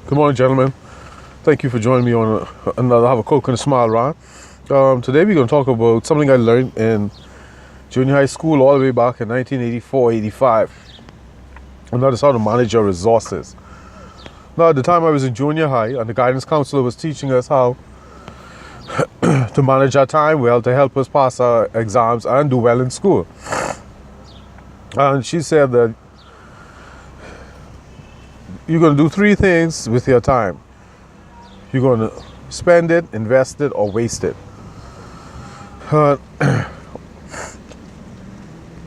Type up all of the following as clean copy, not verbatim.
Good morning, gentlemen. Thank you for joining me on another Have a Coke and a Smile rant. Today we're going to talk about something I learned in junior high school all the way back in 1984-85. And that is how to manage your resources. Now, at the time I was in junior high, and the guidance counselor was teaching us how to manage our time well to help us pass our exams and do well in school. And she said that you're going to do three things with your time. You're going to spend it, invest it, or waste it.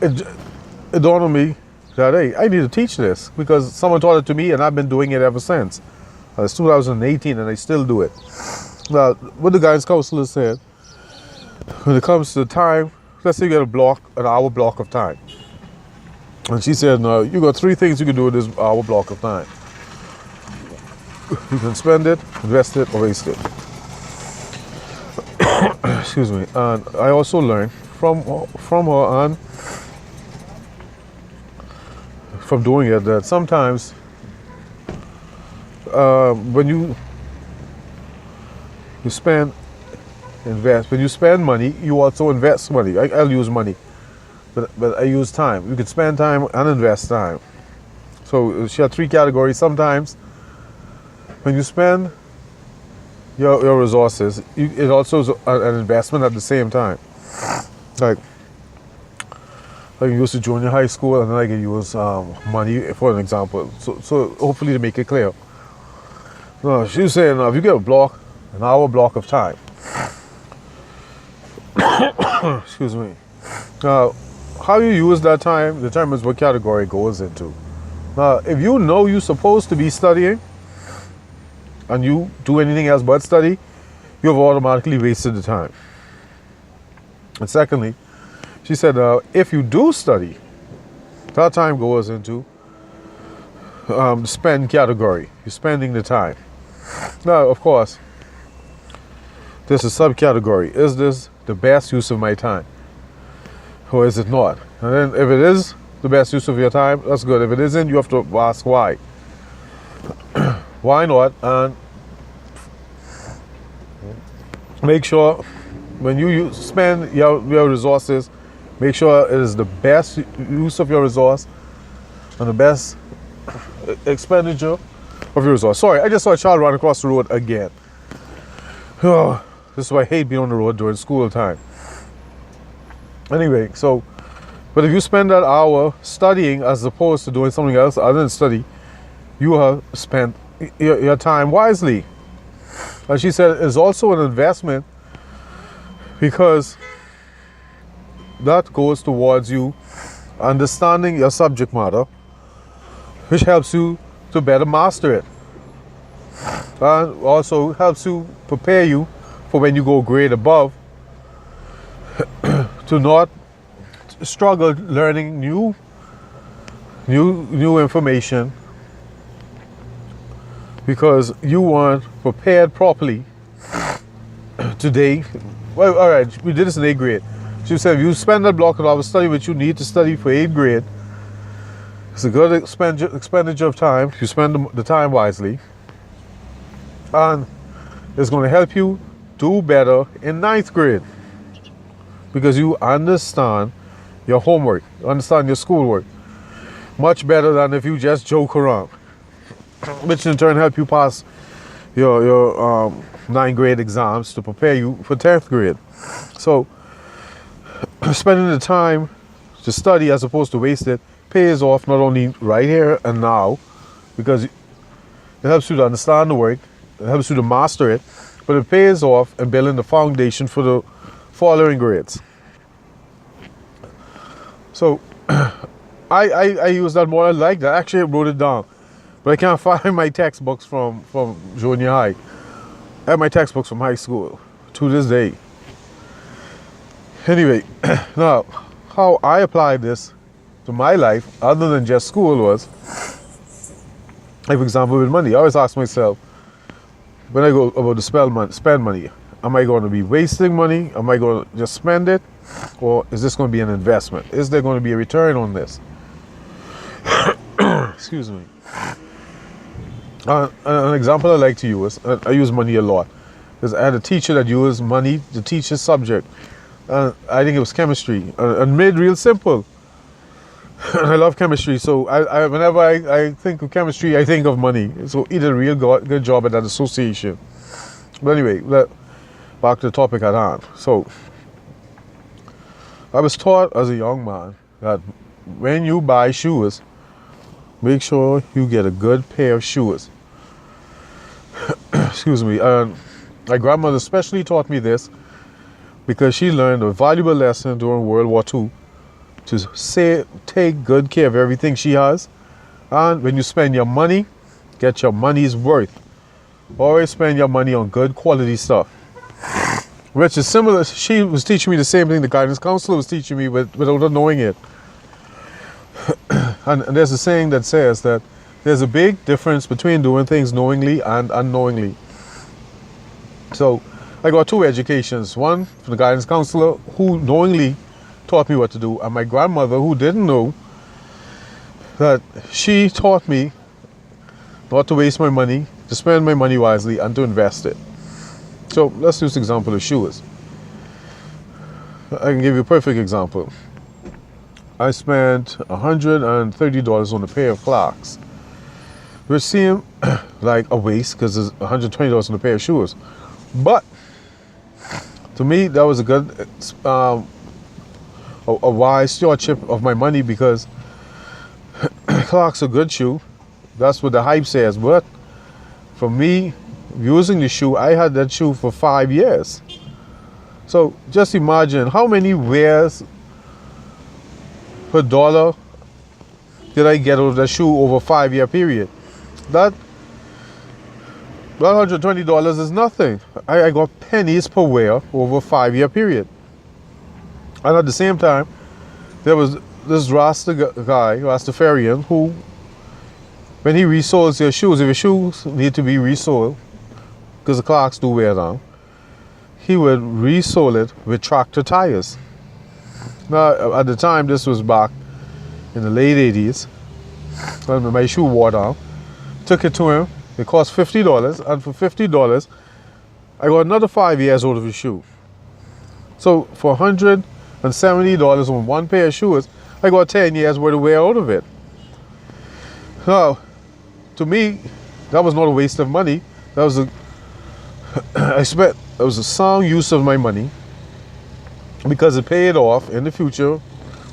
It dawned on me that, hey, I need to teach this because someone taught it to me and I've been doing it ever since. It's 2018 and I still do it. Now, what the guidance counselor said, when it comes to time, let's say you get an hour block of time. And she said, no, you got three things you can do with this hour block of time. You can spend it, invest it, or waste it. Excuse me. And I also learned from her and from doing it that sometimes when you spend money, you also invest money. I'll use money, but I use time. You can spend time and invest time. So she had three categories. Sometimes when you spend your resources, it also is an investment at the same time. Like I can use the junior high school, and then I can use money for an example. So hopefully to make it clear. No, she was saying if you get an hour block of time. Excuse me. Now, how you use that time determines what category it goes into. Now, if you know you're supposed to be studying, and you do anything else but study, you've automatically wasted the time. And secondly, she said, if you do study, that time goes into the spend category. You're spending the time. Now, of course, there's a subcategory. Is this the best use of my time? Or is it not? And then if it is the best use of your time, that's good. If it isn't, you have to ask why. Why not? And make sure when you spend your resources, make sure it is the best use of your resource and the best expenditure of your resource. Sorry, I just saw a child run across the road again. Oh, this is why I hate being on the road during school time. Anyway, but if you spend that hour studying as opposed to doing something else other than study, you have spent your time wisely. And she said it's also an investment because that goes towards you understanding your subject matter, which helps you to better master it. And also helps you prepare you for when you go grade above to not struggle learning new information because you weren't prepared properly today. Well, all right, we did this in 8th grade. She said, if you spend that block of hours study what you need to study for 8th grade, it's a good expenditure of time. You spend the time wisely. And it's going to help you do better in 9th grade because you understand your homework, you understand your schoolwork much better than if you just joke around, which in turn help you pass your 9th grade exams to prepare you for 10th grade. So spending the time to study as opposed to waste it pays off not only right here and now because it helps you to understand the work, it helps you to master it, but it pays off in building the foundation for the following grades. So I use that more. I like that. Actually, I wrote it down, but I can't find my textbooks from junior high. I have my textbooks from high school to this day. Anyway, now how I applied this to my life, other than just school, was, like for example, with money. I always ask myself, when I go about to spend money, am I going to be wasting money? Am I going to just spend it? Or is this going to be an investment? Is there going to be a return on this? Excuse me. An example I like to use, I use money a lot, because I had a teacher that used money to teach his subject. I think it was chemistry, and made real simple. And I love chemistry, so whenever I think of chemistry, I think of money. So he did a real good job at that association. But anyway, back to the topic at hand. So I was taught as a young man that when you buy shoes, make sure you get a good pair of shoes. Excuse me. My grandmother especially taught me this because she learned a valuable lesson during World War II to take good care of everything she has. And when you spend your money, get your money's worth. Always spend your money on good quality stuff. Which is similar. She was teaching me the same thing the guidance counselor was teaching me without her knowing it. And there's a saying that says that there's a big difference between doing things knowingly and unknowingly. So I got two educations. One from the guidance counselor who knowingly taught me what to do, and my grandmother who didn't know, that she taught me not to waste my money, to spend my money wisely, and to invest it. So let's use the example of shoes. I can give you a perfect example. I spent $130 on a pair of Clarks, which seemed like a waste because there's $120 on a pair of shoes. But to me, that was a good, a wise stewardship of my money, because Clarks are a good shoe. That's what the hype says. But for me, using the shoe, I had that shoe for 5 years. So just imagine how many wears per dollar did I get out of that shoe over a 5-year period. That $120 is nothing. I got pennies per wear over a 5-year period. And at the same time, there was this Rastafarian, who, when he resold your shoes, if your shoes need to be resold, because the Clarks do wear down, he would resole it with tractor tires. Now, at the time, this was back in the late 80s, when my shoe wore down. Took it to him. It cost $50, and for $50, I got another 5 years out of his shoe. So for $170 on one pair of shoes, I got 10 years worth of wear out of it. Now, to me, that was not a waste of money. That was that was a sound use of my money, because it paid off in the future,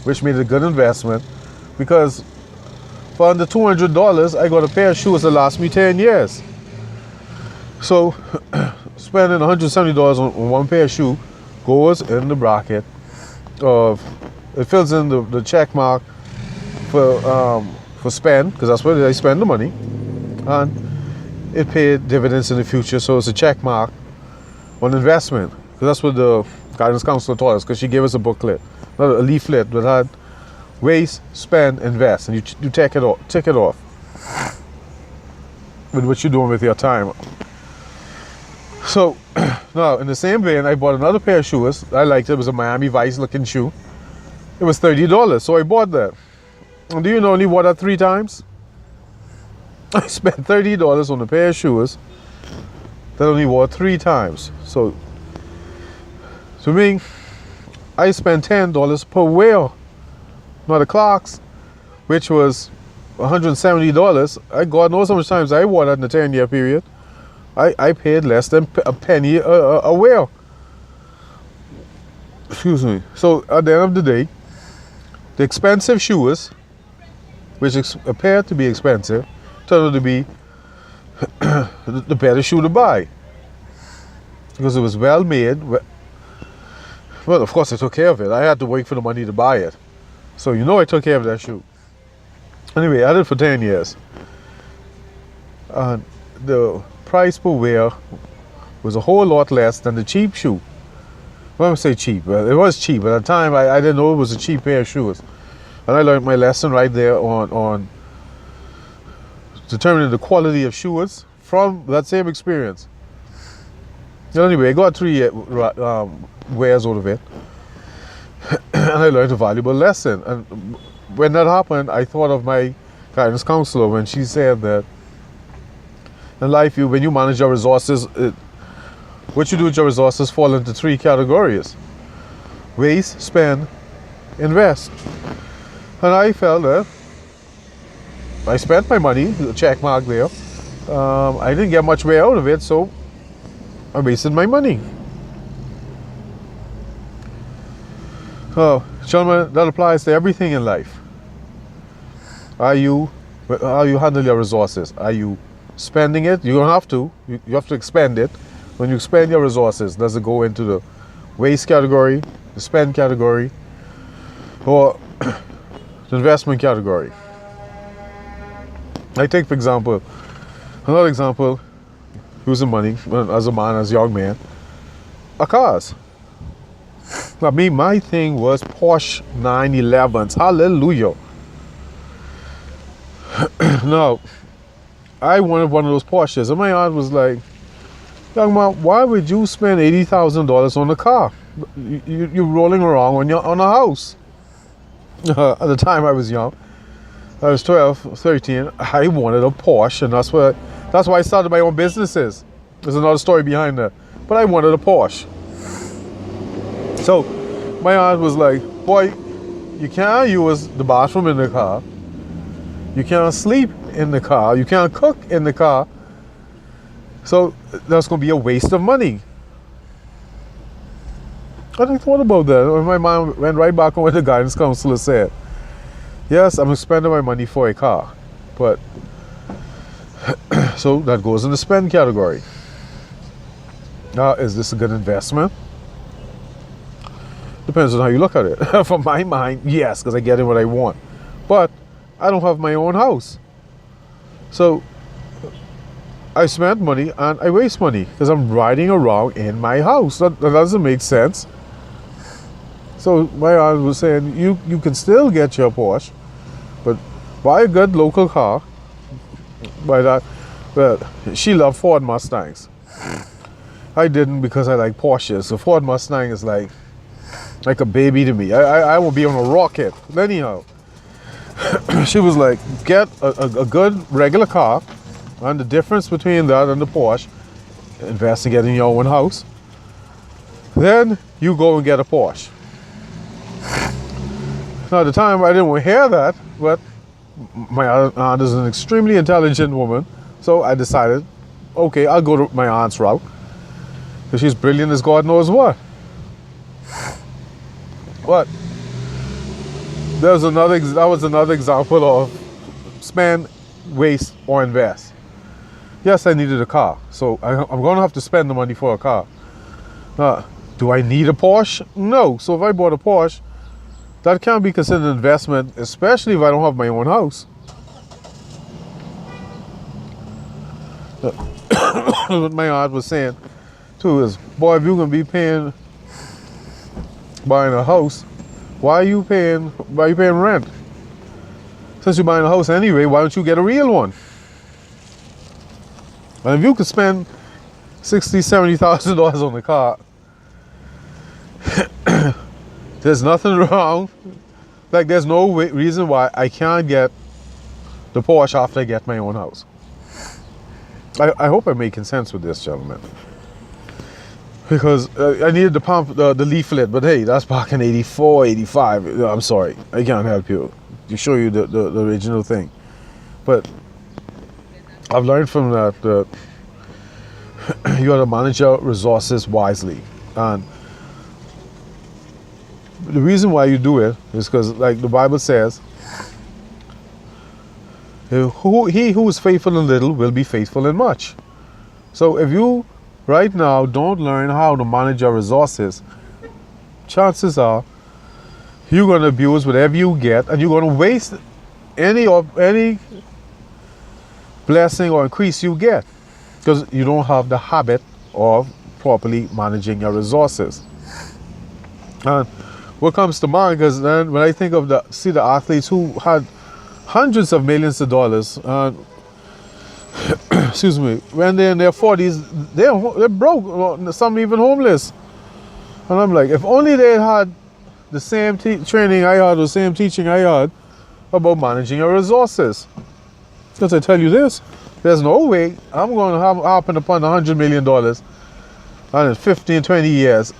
which made it a good investment. Because for under $200, I got a pair of shoes that last me 10 years. So spending $170 on one pair of shoes goes in the bracket of, it fills in the check mark for spend, because that's where I spend the money, and it paid dividends in the future. So it's a check mark on investment, because that's what the guidance counselor taught us, because she gave us a booklet, not a leaflet, that had waste, spend, invest, and you tick it off with what you're doing with your time. So now, in the same vein, I bought another pair of shoes. I liked it. It was a Miami Vice looking shoe. It was $30, so I bought that. And do you know, I only wore that 3 times? I spent $30 on a pair of shoes that I only wore 3 times. So to me, I spent $10 per wear. Now the Clarks, which was $170, God knows how much times I wore that in the 10-year period. I paid less than a penny a wear. Excuse me. So at the end of the day, the expensive shoes, which appeared to be expensive, turned out to be the better shoe to buy, because it was well made. Well, of course I took care of it. I had to wait for the money to buy it. So you know I took care of that shoe. Anyway, I had it for 10 years. And the price per wear was a whole lot less than the cheap shoe. Well, I would say cheap. Well, it was cheap. At the time, I didn't know it was a cheap pair of shoes. And I learned my lesson right there on determining the quality of shoes from that same experience. So anyway, I got 3 wears out of it. And I learned a valuable lesson. And when that happened, I thought of my guidance counselor when she said that In life, when you manage your resources, what you do with your resources fall into three categories: waste, spend, invest. And I felt that I spent my money, check mark there. I didn't get much way out of it, so I wasted my money. So, gentlemen, that applies to everything in life. How you handle your resources? Are you spending it? You don't have to. You have to expend it. When you expend your resources, does it go into the waste category, the spend category, or the investment category? I take, for example, another example, using money as a man, as a young man, cars. Now, my thing was Porsche 911s. Hallelujah. Now, I wanted one of those Porsches, and my aunt was like, young man, why would you spend $80,000 on a car? You're rolling around on a house. At the time I was young, I was 12, 13, I wanted a Porsche, and that's why I started my own businesses. There's another story behind that. But I wanted a Porsche. So my aunt was like, boy, you can't use the bathroom in the car. You can't sleep in the car. You can't cook in the car. So that's going to be a waste of money. And I thought about that. And my mom went right back on what the guidance counselor said. Yes, I'm spending my money for a car. But, so that goes in the spend category. Now, is this a good investment? Depends on how you look at it. For my mind, yes, because I get in what I want. But I don't have my own house. So I spend money and I waste money because I'm riding around in my house. That doesn't make sense. So my aunt was saying, you can still get your Porsche, but buy a good local car. By that, well, she loved Ford Mustangs. I didn't because I like Porsches. So Ford Mustang is like a baby to me. I will be on a rocket. Anyhow, she was like, get a good regular car, and the difference between that and the Porsche, invest in getting your own house. Then you go and get a Porsche. Now at the time I didn't want to hear that, but my aunt is an extremely intelligent woman, so I decided, okay, I'll go to my aunt's route, because she's brilliant as God knows what. But that was another example of spend, waste, or invest. Yes, I needed a car, so I'm going to have to spend the money for a car. Do I need a Porsche? No. So if I bought a Porsche, that can't be considered an investment, especially if I don't have my own house. What my aunt was saying too is, boy, if you're going to be buying a house, why are you paying rent? Since you're buying a house anyway, why don't you get a real one? And if you could spend $60,000, $70,000 on the car, there's nothing wrong. Like, there's no reason why I can't get the Porsche after I get my own house. I hope I'm making sense with this, gentlemen. Because I needed to pump the leaflet, but hey, that's back in 84, 85. I'm sorry, I can't help you. To show you the original thing. But I've learned from that you got to manage your resources wisely. And the reason why you do it is because, like the Bible says, he who is faithful in little will be faithful in much. So if you right now don't learn how to manage your resources, chances are you're going to abuse whatever you get, and you're going to waste any blessing or increase you get, because you don't have the habit of properly managing your resources. And what comes to mind, because then when I think of the athletes who had hundreds of millions of dollars, excuse me, when they're in their 40s, they're broke, some even homeless. And I'm like, if only they had the same training I had, the same teaching I had about managing your resources. Because I tell you this, There's no way I'm going to happen upon $100 million and in 15, 20 years,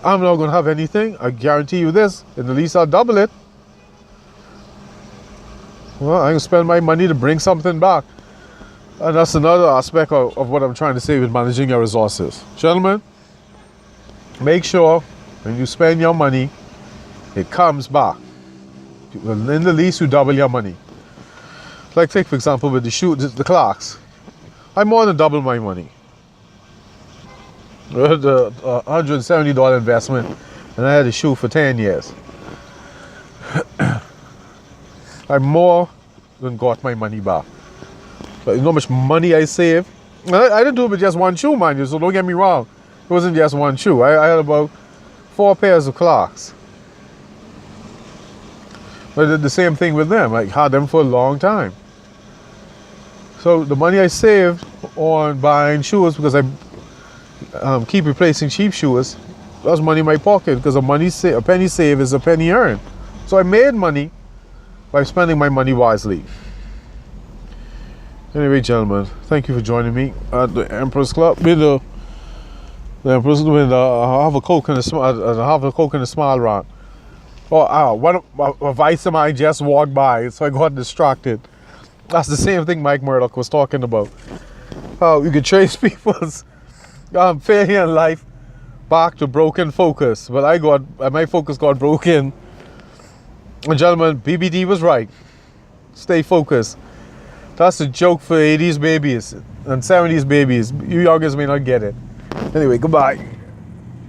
I'm not going to have anything. I guarantee you this, and at least I'll double it. Well, I can spend my money to bring something back. And that's another aspect of what I'm trying to say with managing your resources. Gentlemen, make sure when you spend your money, it comes back. In the least, you double your money. Like take, for example, with the clocks. I more than double my money. I had a $170 investment, and I had a shoe for 10 years. I more than got my money back. But you know how much money I saved? I didn't do it with just one shoe, mind you, so don't get me wrong. It wasn't just one shoe. I had about 4 pairs of clocks. But I did the same thing with them. I had them for a long time. So the money I saved on buying shoes, because I keep replacing cheap shoes, that's money in my pocket, because a penny saved is a penny earned. So I made money by spending my money wisely. Anyway, gentlemen, thank you for joining me at the Emperor's Club. The Emperor's with have a Coke and a smile rant. A vice of mine just walked by, so I got distracted. That's the same thing Mike Murdoch was talking about. How you can trace people's failure in life back to broken focus. But my focus got broken. And gentlemen, BBD was right. Stay focused. That's a joke for 80s babies and 70s babies. You youngers may not get it. Anyway, goodbye.